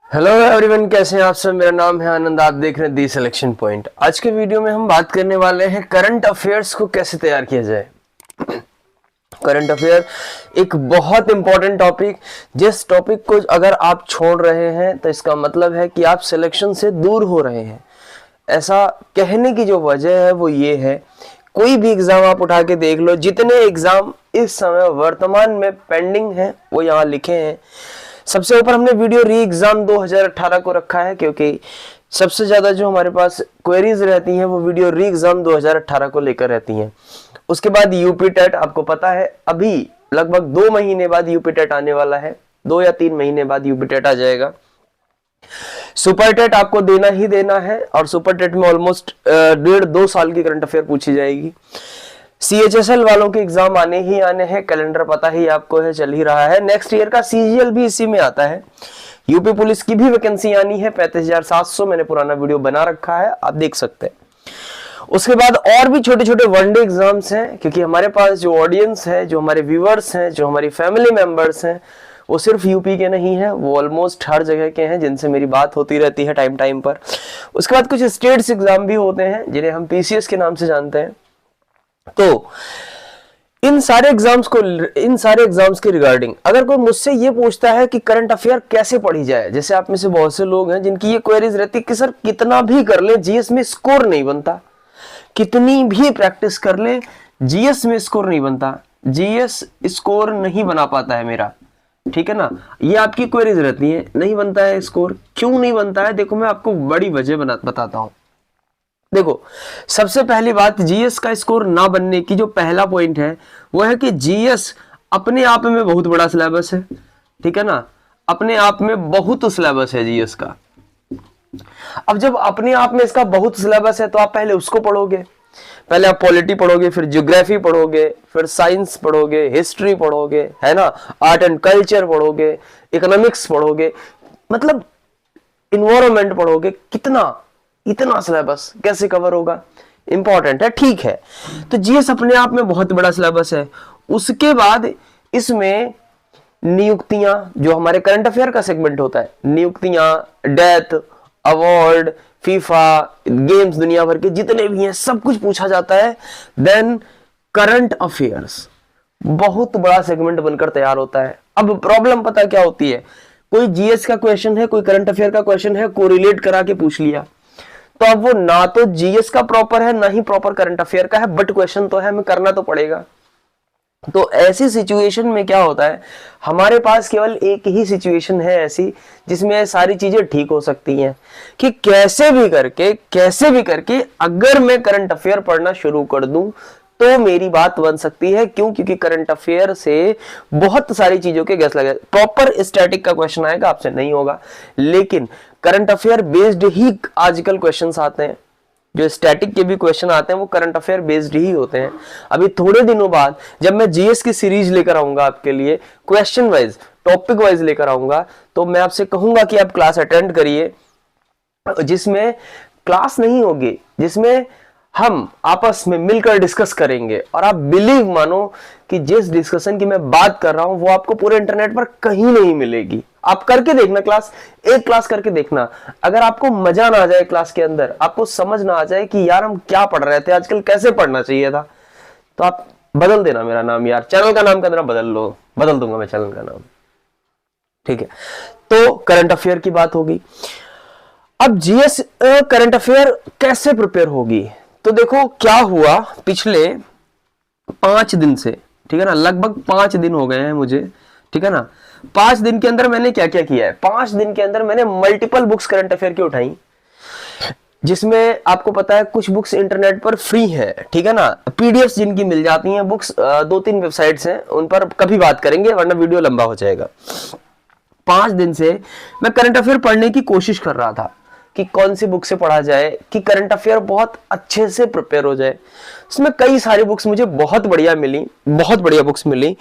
Hello everyone, कैसे हैं आप सब। मेरा नाम है आनंद, आप देख रहे हैं दी सिलेक्शन पॉइंट। आज के वीडियो में हम बात करने वाले हैं करंट अफेयर्स को कैसे तैयार किया जाए। करंट अफेयर एक बहुत इंपॉर्टेंट टॉपिक, जिस टॉपिक को अगर आप छोड़ रहे हैं तो इसका मतलब है कि आप सिलेक्शन से दूर हो रहे हैं। ऐसा कहने की जो वजह है वो ये है, कोई भी एग्जाम आप उठा के देख लो, जितने एग्जाम इस समय वर्तमान में पेंडिंग हैं वो यहाँ लिखे हैं। सबसे ऊपर हमने वीडियो री एग्जाम 2018 को रखा है, क्योंकि सबसे ज्यादा जो हमारे पास क्वेरीज रहती हैं वो वीडियो री एग्जाम 2018 को लेकर रहती हैं। उसके बाद यूपी टेट, आपको पता है अभी लगभग 2 महीने बाद यूपी टेट आने वाला है, 2 या 3 महीने बाद यूपी टेट आ जाएगा। सुपर टेट आपको देना ही देना है, और सुपर टेट में ऑलमोस्ट 1.5-2 साल की करंट अफेयर पूछी जाएगी। CHSL वालों के एग्जाम आने ही आने हैं, कैलेंडर पता ही आपको है, चल ही रहा है। नेक्स्ट ईयर का CGL भी इसी में आता है। यूपी पुलिस की भी वैकेंसी आनी है 35,700, मैंने पुराना वीडियो बना रखा है, आप देख सकते हैं। उसके बाद और भी छोटे छोटे वनडे एग्जाम्स हैं, क्योंकि हमारे पास जो ऑडियंस है, जो हमारे व्यूअर्स हैं, जो हमारी फैमिली मेंबर्स हैं, वो सिर्फ यूपी के नहीं है, वो ऑलमोस्ट हर जगह के हैं, जिनसे मेरी बात होती रहती है टाइम टाइम पर। उसके बाद कुछ स्टेट्स एग्जाम भी होते हैं जिन्हें हम PCS के नाम से जानते हैं। तो इन सारे एग्जाम्स के रिगार्डिंग अगर कोई मुझसे ये पूछता है कि करंट अफेयर कैसे पढ़ी जाए, जैसे आप में से बहुत से लोग हैं जिनकी ये क्वेरीज रहती है कि सर कितना भी कर ले जीएस में स्कोर नहीं बनता, कितनी भी प्रैक्टिस कर ले जीएस में स्कोर नहीं बनता, जीएस स्कोर नहीं बना पाता है मेरा, ठीक है ना। ये आपकी क्वेरीज रहती है, नहीं बनता है स्कोर, क्यों नहीं बनता है? देखो मैं आपको बड़ी वजह बताता हूं। देखो, सबसे पहली बात, जीएस का स्कोर ना बनने की जो पहला पॉइंट है वो है कि जीएस अपने आप में बहुत बड़ा सिलेबस है, ठीक है ना, अपने आप में बहुत सिलेबस है जीएस का। अब जब अपने आप में इसका बहुत सिलेबस है तो आप पहले उसको पढ़ोगे, पहले आप पॉलिटी पढ़ोगे, फिर ज्योग्राफी पढ़ोगे, फिर साइंस पढ़ोगे, हिस्ट्री पढ़ोगे, है ना, आर्ट एंड कल्चर पढ़ोगे, इकोनॉमिक्स पढ़ोगे, मतलब इन्वायरमेंट पढ़ोगे। इतना सिलेबस कैसे कवर होगा? इंपॉर्टेंट है, ठीक है। तो जीएस अपने आप में बहुत बड़ा सिलेबस है। उसके बाद इसमें नियुक्तियां, जो हमारे करंट अफेयर का सेगमेंट होता है, नियुक्तियां, डेथ, अवार्ड, फीफा, गेम्स दुनिया भर के जितने भी हैं सब कुछ पूछा जाता है। देन करंट अफेयर्स बहुत बड़ा सेगमेंट बनकर तैयार होता है। अब प्रॉब्लम पता क्या होती है, कोई जीएस का क्वेश्चन है, कोई करंट अफेयर का क्वेश्चन है, कोरिलेट करा के पूछ लिया, तो अब वो ना तो जीएस का प्रॉपर है ना ही प्रॉपर करंट अफेयर का है, बट क्वेश्चन तो है, हमें करना तो पड़ेगा। तो ऐसी सिचुएशन में क्या होता है, हमारे पास केवल एक ही सिचुएशन है ऐसी जिसमें सारी चीजें ठीक हो सकती हैं, कि कैसे भी करके अगर मैं करंट अफेयर पढ़ना शुरू कर दूं तो मेरी बात बन सकती है। क्यों? क्योंकि करंट अफेयर से बहुत सारी चीजों के गेस लगे। प्रॉपर स्टैटिक का क्वेश्चन आएगा आपसे नहीं होगा, लेकिन करंट अफेयर बेस्ड ही आजकल क्वेश्चंस आते हैं। जो स्टैटिक के भी क्वेश्चन आते हैं वो करंट अफेयर बेस्ड ही होते हैं। अभी थोड़े दिनों बाद जब मैं जीएस की सीरीज लेकर आऊंगा आपके लिए, क्वेश्चन वाइज, टॉपिक वाइज लेकर आऊंगा, तो मैं आपसे कहूंगा कि आप क्लास अटेंड करिए, जिसमें क्लास नहीं होगी, जिसमें हम आपस में मिलकर डिस्कस करेंगे। और आप बिलीव मानो कि जिस डिस्कशन की मैं बात कर रहा हूं वो आपको पूरे इंटरनेट पर कहीं नहीं मिलेगी। आप करके देखना, एक क्लास करके देखना। अगर आपको मजा ना आ जाए क्लास के अंदर, आपको समझ ना आ जाए कि यार हम क्या पढ़ रहे थे आजकल, कैसे पढ़ना चाहिए था, तो आप बदल देना मेरा नाम, यार चैनल का नाम का बदल दूंगा मैं चैनल का नाम, ठीक है। तो करंट अफेयर की बात होगी। अब जीएस करंट अफेयर कैसे प्रिपेयर होगी, तो देखो क्या हुआ पिछले 5 दिन से, ठीक है ना, लगभग 5 दिन हो गए हैं मुझे, ठीक है ना। 5 दिन के अंदर मैंने क्या क्या किया है, 5 दिन के अंदर मैंने मल्टीपल बुक्स करंट अफेयर की उठाई, जिसमें आपको पता है कुछ बुक्स इंटरनेट पर फ्री है, ठीक है ना, पीडीएफ जिनकी मिल जाती हैं बुक्स, 2-3 वेबसाइट्स हैं, उन पर कभी बात करेंगे वरना वीडियो लंबा हो जाएगा। 5 दिन से मैं करंट अफेयर पढ़ने की कोशिश कर रहा था कि कौन सी बुक से पढ़ा जाए कि करंट अफेयर बहुत अच्छे से प्रिपेयर हो जाए। इसमें कई सारी बुक्स मुझे बहुत बढ़िया बुक्स मिली।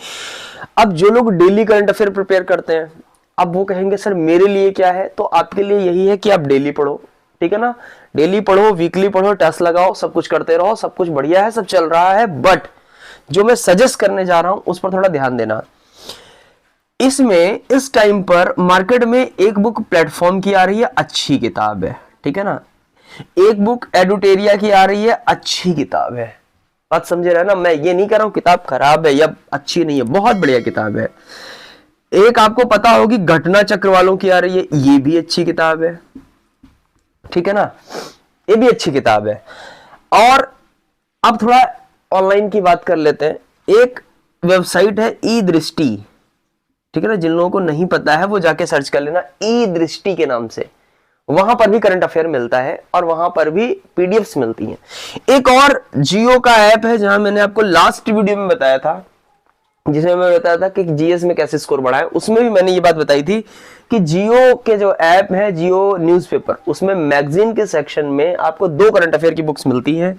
अब जो लोग डेली करंट अफेयर प्रिपेयर करते हैं, अब वो कहेंगे सर मेरे लिए क्या है, तो आपके लिए यही है कि आप डेली पढ़ो, ठीक है ना, डेली पढ़ो, वीकली पढ़ो, टेस्ट लगाओ, सब कुछ करते रहो, सब कुछ बढ़िया है, सब चल रहा है। बट जो मैं सजेस्ट करने जा रहा हूं उस पर थोड़ा ध्यान देना। इसमें इस टाइम पर मार्केट में एक बुक प्लेटफॉर्म की आ रही है, अच्छी किताब है, ठीक है ना। एक बुक एडुटेरिया की आ रही है, अच्छी किताब है। बात समझे रहे ना, मैं ये नहीं कह रहा हूं किताब खराब है या अच्छी नहीं है, बहुत बढ़िया किताब है। एक आपको पता होगी घटना चक्र वालों की आ रही है, ये भी अच्छी किताब है, ठीक है ना, ये भी अच्छी किताब है। और अब थोड़ा ऑनलाइन की बात कर लेते हैं। एक वेबसाइट है ई दृष्टि, ठीक है ना, जिन लोगों को नहीं पता है वो जाके सर्च कर लेना ई दृष्टि के नाम से। वहां पर भी करंट अफेयर मिलता है और वहां पर भी पीडीएफ्स मिलती हैं। एक और जियो का ऐप है, जहां मैंने आपको लास्ट वीडियो में बताया था, जिसमें मैं बताया था कि जीएस में कैसे स्कोर बढ़ाएं, उसमें भी मैंने ये बात बताई थी कि जियो के जो ऐप है जियो न्यूज़पेपर, उसमें मैगजीन के सेक्शन में आपको 2 करंट अफेयर की बुक्स मिलती है।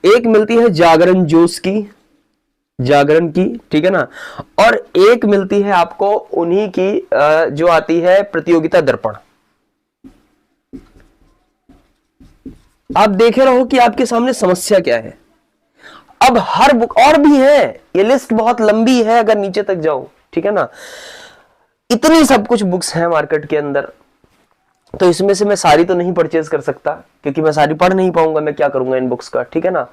एक मिलती है जागरण जोश की, जागरण की, ठीक है ना, और एक मिलती है आपको उन्हीं की जो आती है प्रतियोगिता दर्पण। आप देखे रहो कि आपके सामने समस्या क्या है। अब हर बुक और भी है, ये लिस्ट बहुत लंबी है अगर नीचे तक जाओ, ठीक है ना, इतनी सब कुछ बुक्स हैं मार्केट के अंदर। तो इसमें से मैं सारी तो नहीं परचेज कर सकता क्योंकि मैं सारी पढ़ नहीं पाऊंगा, मैं क्या करूंगा इन बुक्स का, ठीक है ना।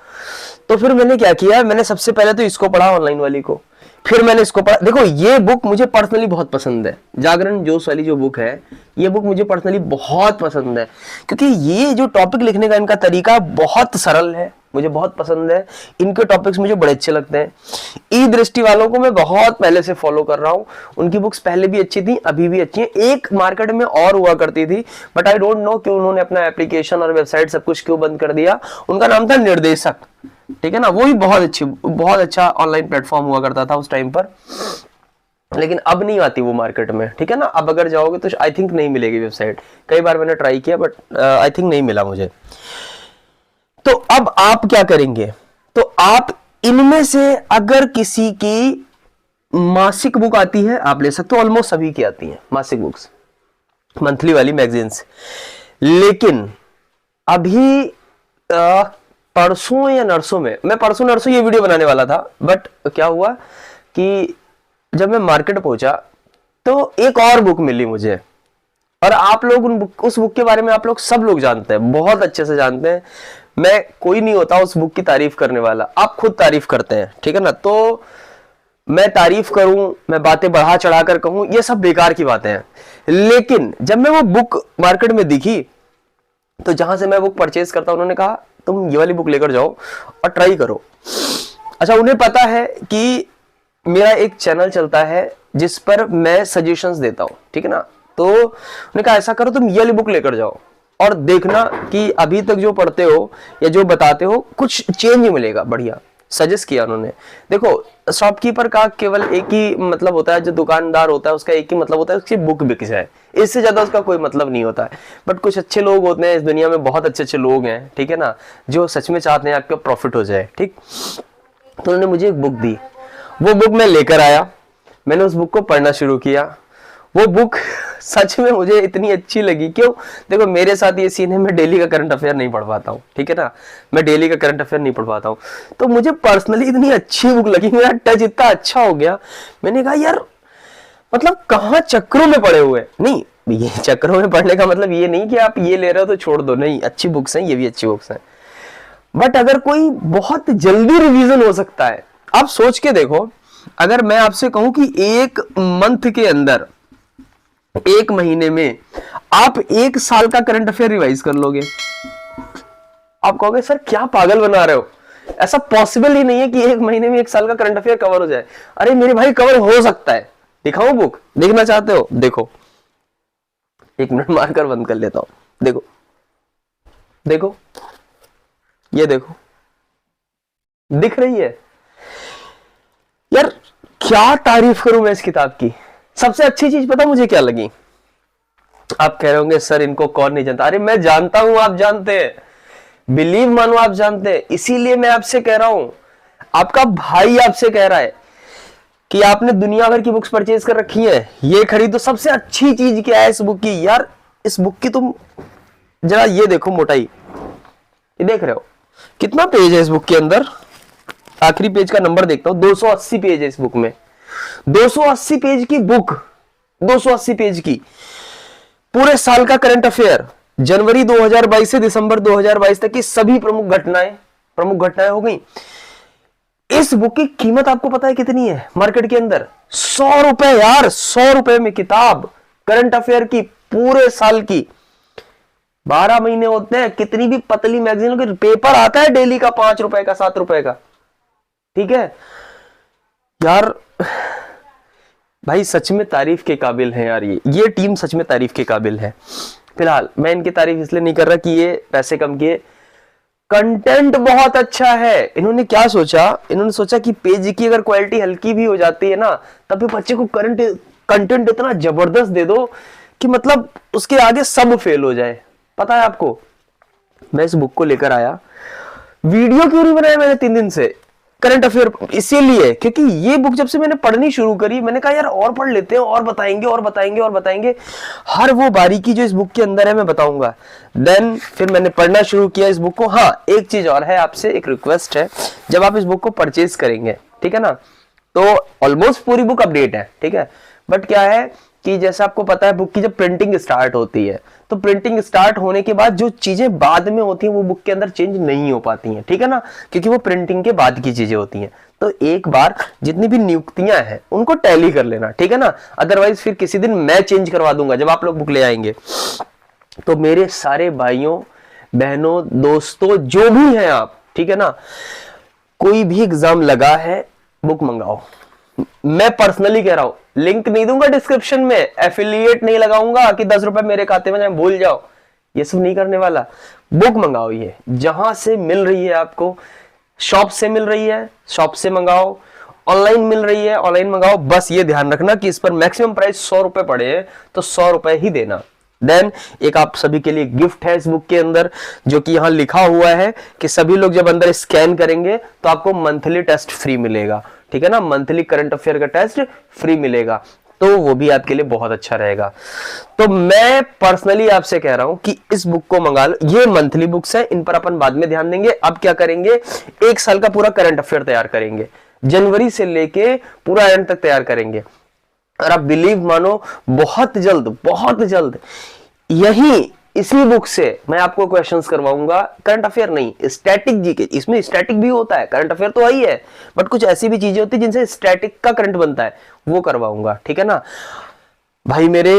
तो फिर मैंने क्या किया, मैंने सबसे पहले तो इसको पढ़ा, ऑनलाइन वाली को, फिर मैंने इसको पढ़ा। देखो ये बुक मुझे पर्सनली बहुत पसंद है, जागरण जोश वाली जो बुक है, ये बुक मुझे पर्सनली बहुत पसंद है क्योंकि ये जो टॉपिक लिखने का इनका तरीका बहुत सरल है, मुझे बहुत पसंद है। इनके टॉपिक्स मुझे बड़े अच्छे लगते हैं। ई दृष्टि वालों को मैं बहुत पहले से फॉलो कर रहा हूं, उनकी बुक्स पहले भी अच्छी थी, अभी भी अच्छी हैं। एक मार्केट में और हुआ करती थी, बट आई डोंट नो क्यों उन्होंने अपना एप्लीकेशन और वेबसाइट सब कुछ क्यों बंद कर दिया। उनका नाम था निर्देशक, ठीक है ना, वो भी बहुत अच्छा ऑनलाइन प्लेटफॉर्म हुआ करता था उस टाइम पर, लेकिन अब नहीं आती वो मार्केट में, ठीक है ना। अब अगर जाओगे तो आई थिंक नहीं मिलेगी वेबसाइट, कई बार मैंने ट्राई किया बट आई थिंक नहीं मिला मुझे। तो अब आप क्या करेंगे, तो आप इनमें से अगर किसी की मासिक बुक आती है आप ले सकते हो, ऑलमोस्ट सभी की आती है मासिक बुक्स, मंथली वाली मैगजीन्स। लेकिन अभी परसों या नरसों में, मैं परसों नरसों ये वीडियो बनाने वाला था, बट क्या हुआ कि जब मैं मार्केट पहुंचा तो एक और बुक मिली मुझे, और आप लोग उस बुक के बारे में आप लोग सब लोग जानते हैं, बहुत अच्छे से जानते हैं। मैं कोई नहीं होता उस बुक की तारीफ करने वाला, आप खुद तारीफ करते हैं, ठीक है ना। तो मैं तारीफ करूं, मैं बातें बढ़ा चढ़ा कर कहूं, ये सब बेकार की बातें हैं। लेकिन जब मैं वो बुक मार्केट में दिखी तो जहां से मैं बुक परचेज करता हूं, उन्होंने कहा तुम ये वाली बुक लेकर जाओ और ट्राई करो। अच्छा, उन्हें पता है कि मेरा एक चैनल चलता है जिस पर मैं सजेशंस देता हूं, ठीक है ना। तो उन्होंने कहा ऐसा करो तुम ये वाली बुक लेकर जाओ और देखना कि अभी तक जो पढ़ते हो या जो बताते हो कुछ चेंज मिलेगा, बढ़िया सजेस्ट किया उन्होंने। देखो शॉपकीपर का केवल एक ही मतलब होता है, जो दुकानदार होता है उसका एक ही मतलब होता है उसकी बुक बिक जाए, इससे ज्यादा उसका कोई मतलब नहीं होता है। बट कुछ अच्छे लोग होते हैं इस दुनिया में, बहुत अच्छे अच्छे लोग हैं, ठीक है ना, जो सच में चाहते हैं आपका प्रॉफिट हो जाए, ठीक। तो उन्होंने मुझे एक बुक दी, वो बुक मैं लेकर आया, मैंने उस बुक को पढ़ना शुरू किया। वो बुक सच में मुझे इतनी अच्छी लगी, क्यों, देखो मेरे साथ ये सीन है, मैं डेली का करंट अफेयर नहीं पढ़ पाता हूँ, ठीक है ना, मैं डेली का करंट अफेयर नहीं पढ़ पाता हूँ। तो मुझे पर्सनली इतनी अच्छी बुक लगी, मेरा टच इतना अच्छा हो गया, मैंने कहा यार मतलब कहाँ चक्रों में पड़े हुए, नहीं ये चक्रों में पढ़ने का मतलब ये नहीं कि आप ये ले रहे हो तो छोड़ दो, नहीं, अच्छी बुक्स हैं, ये भी अच्छी बुक्स हैं। बट अगर कोई बहुत जल्दी रिवीजन हो सकता है, आप सोच के देखो, अगर मैं आपसे कहूं कि एक मंथ के अंदर, एक महीने में आप 1 साल का करंट अफेयर रिवाइज कर लोगे, आप कहोगे सर क्या पागल बना रहे हो, ऐसा पॉसिबल ही नहीं है कि 1 महीने में 1 साल का करंट अफेयर कवर हो जाए। अरे मेरे भाई कवर हो सकता है, दिखाओ बुक, देखना चाहते हो देखो, 1 मिनट मारकर बंद कर लेता हूं, देखो देखो, ये देखो दिख रही है यार, क्या तारीफ करूं मैं इस किताब की। सबसे अच्छी चीज पता मुझे क्या लगी, आप कह रहे होंगे सर इनको कौन नहीं जानता, अरे मैं जानता हूं, आप जानते हैं, बिलीव मानो आप जानते हैं, इसीलिए मैं आपसे कह रहा हूं, आपका भाई आपसे कह रहा है कि आपने दुनिया भर की बुक्स परचेज कर रखी है, ये खरीदो। सबसे अच्छी चीज क्या है इस बुक की यार, इस बुक की तुम जरा ये देखो मोटाई, ये देख रहे हो कितना पेज है इस बुक के अंदर, आखिरी पेज का नंबर देखता हूं, 280 पेज है इस बुक में, 280 पेज की बुक, 280 पेज की, पूरे साल का करंट अफेयर, जनवरी 2022 से दिसंबर 2022 तक की सभी प्रमुख घटनाएं हो गई। इस बुक की कीमत आपको पता है कितनी है मार्केट के अंदर? 100 रुपए यार, 100 रुपए में किताब करंट अफेयर की, पूरे साल की। 12 महीने होते हैं, कितनी भी पतली मैगजीन की, पेपर आता है डेली का 5 रुपए का, 7 रुपए का, ठीक है यार। भाई सच में तारीफ के काबिल है यार, ये टीम सच में तारीफ के काबिल है। फिलहाल मैं इनकी तारीफ इसलिए नहीं कर रहा कि ये पैसे कम किए, कंटेंट बहुत अच्छा है। इन्होंने क्या सोचा, इन्होंने सोचा कि पेज की अगर क्वालिटी हल्की भी हो जाती है ना, तब भी बच्चे को कंटेंट इतना जबरदस्त दे दो कि मतलब उसके आगे सब फेल हो जाए। पता है आपको, मैं इस बुक को लेकर आया, वीडियो क्यों नहीं बनाया मैंने 3 दिन से करंट अफेयर, इसीलिए क्योंकि ये बुक जब से मैंने पढ़नी शुरू करी, मैंने कहा यार और पढ़ लेते हैं, और बताएंगे और बताएंगे और बताएंगे, हर वो बारीकी जो इस बुक के अंदर है मैं बताऊंगा। देन फिर मैंने पढ़ना शुरू किया इस बुक को। हाँ, एक चीज और है, आपसे एक रिक्वेस्ट है, जब आप इस बुक को परचेज करेंगे, ठीक है ना, तो ऑलमोस्ट पूरी बुक अपडेट है, ठीक है, बट क्या है कि जैसे आपको पता है बुक की जब प्रिंटिंग स्टार्ट होती है, तो प्रिंटिंग स्टार्ट होने के बाद जो चीजें बाद में होती हैं वो बुक के अंदर चेंज नहीं हो पाती हैं, ठीक है ना, क्योंकि वो प्रिंटिंग के बाद की चीजें होती हैं। तो एक बार जितनी भी नियुक्तियां हैं उनको टैली कर लेना, ठीक है ना, अदरवाइज फिर किसी दिन मैं चेंज करवा दूंगा जब आप लोग बुक ले आएंगे। तो मेरे सारे भाइयों बहनों दोस्तों जो भी हैं आप, ठीक है ना, कोई भी एग्जाम लगा है बुक मंगाओ। मैं पर्सनली कह रहा हूं, लिंक नहीं दूंगा डिस्क्रिप्शन में, एफिलिएट नहीं लगाऊंगा कि 10 रुपए मेरे खाते में जाए, भूल जाओ, ये सब नहीं करने वाला। बुक मंगाओ, ये जहां से मिल रही है आपको, शॉप से मिल रही है शॉप से मंगाओ, ऑनलाइन मिल रही है ऑनलाइन मंगाओ। बस ये ध्यान रखना कि इस पर मैक्सिमम प्राइस 100 रुपए पड़े हैं, तो 100 रुपए ही देना। देन एक आप सभी के लिए गिफ्ट है इस बुक के अंदर, जो कि यहां लिखा हुआ है कि सभी लोग जब अंदर स्कैन करेंगे तो आपको मंथली टेस्ट फ्री मिलेगा, ठीक है ना, मंथली करंट अफेयर का टेस्ट फ्री मिलेगा, तो वो भी आपके लिए बहुत अच्छा रहेगा। तो मैं पर्सनली आपसे कह रहा हूं कि इस बुक को मंगा लो। ये मंथली बुक्स है, इन पर अपन बाद में ध्यान देंगे। अब क्या करेंगे, 1 साल का पूरा करंट अफेयर तैयार करेंगे, जनवरी से लेके पूरा एंड तक तैयार करेंगे। और आप बिलीव मानो, बहुत जल्द यही इसी बुक से मैं आपको क्वेश्चंस करवाऊंगा, करंट अफेयर नहीं, स्टैटिक जीके। इसमें स्टैटिक भी होता है, करंट अफेयर तो वही है, बट कुछ ऐसी भी चीजें होती है जिनसे स्टैटिक का करंट बनता है, वो करवाऊंगा, ठीक है ना। भाई मेरे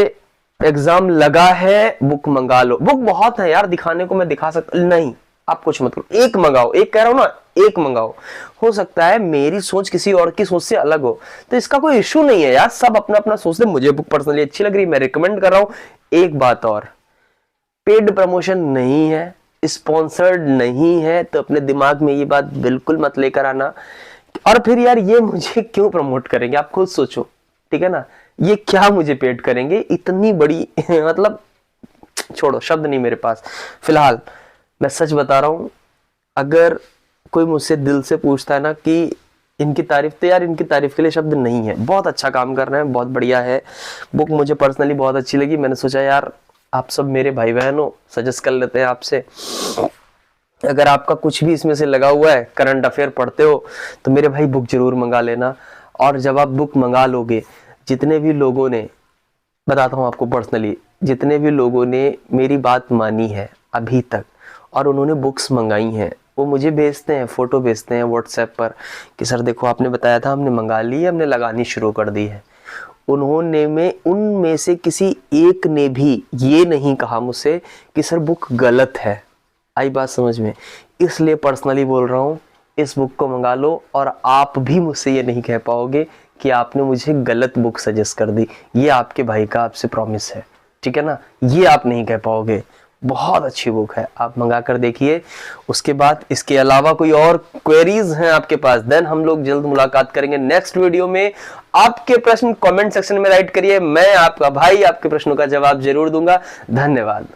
एग्जाम लगा है, बुक मंगा लो। बुक बहुत है यार, दिखाने को मैं दिखा सकता नहीं, आप कुछ मत करो, एक मंगाओ, एक कह रहा हूं ना, एक मंगाओ। हो सकता है मेरी सोच किसी और की सोच से अलग हो, तो इसका कोई इश्यू नहीं है यार, सब अपना अपना सोचते। मुझे बुक पर्सनली अच्छी लग रही, मैं रिकमेंड कर रहा हूं। एक बात और, पेड प्रमोशन नहीं है, स्पॉन्सर्ड नहीं है, तो अपने दिमाग में ये बात बिल्कुल मत लेकर आना। और फिर यार ये मुझे क्यों प्रमोट करेंगे, आप खुद सोचो, ठीक है ना, ये क्या मुझे पेड करेंगे इतनी बड़ी मतलब छोड़ो, शब्द नहीं मेरे पास। फिलहाल मैं सच बता रहा हूं, अगर कोई मुझसे दिल से पूछता है ना कि इनकी तारीफ, तो यार इनकी तारीफ के लिए शब्द नहीं है। बहुत अच्छा काम कर रहे हैं, बहुत बढ़िया है बुक, मुझे पर्सनली बहुत अच्छी लगी। मैंने सोचा यार आप सब मेरे भाई बहन हो, सजेस्ट कर लेते हैं आपसे। अगर आपका कुछ भी इसमें से लगा हुआ है, करंट अफेयर पढ़ते हो, तो मेरे भाई बुक जरूर मंगा लेना। और जब आप बुक मंगा लोगे, जितने भी लोगों ने, बताता हूँ आपको पर्सनली, जितने भी लोगों ने मेरी बात मानी है अभी तक और उन्होंने बुक्स मंगाई हैं, वो मुझे भेजते हैं, फोटो भेजते हैं व्हाट्सएप पर कि सर देखो आपने बताया था, हमने मंगा ली है, हमने लगानी शुरू कर दी है। उनमें से किसी एक ने भी ये नहीं कहा मुझसे कि सर बुक गलत है। आई बात समझ में? इसलिए पर्सनली बोल रहा हूँ, इस बुक को मंगा लो। और आप भी मुझसे ये नहीं कह पाओगे कि आपने मुझे गलत बुक सजेस्ट कर दी, ये आपके भाई का आपसे प्रॉमिस है, ठीक है ना, ये आप नहीं कह पाओगे। बहुत अच्छी बुक है, आप मंगा कर देखिए। उसके बाद इसके अलावा कोई और क्वेरीज हैं आपके पास, देन हम लोग जल्द मुलाकात करेंगे नेक्स्ट वीडियो में। आपके प्रश्न कमेंट सेक्शन में राइट करिए, मैं आपका भाई आपके प्रश्नों का जवाब जरूर दूंगा। धन्यवाद।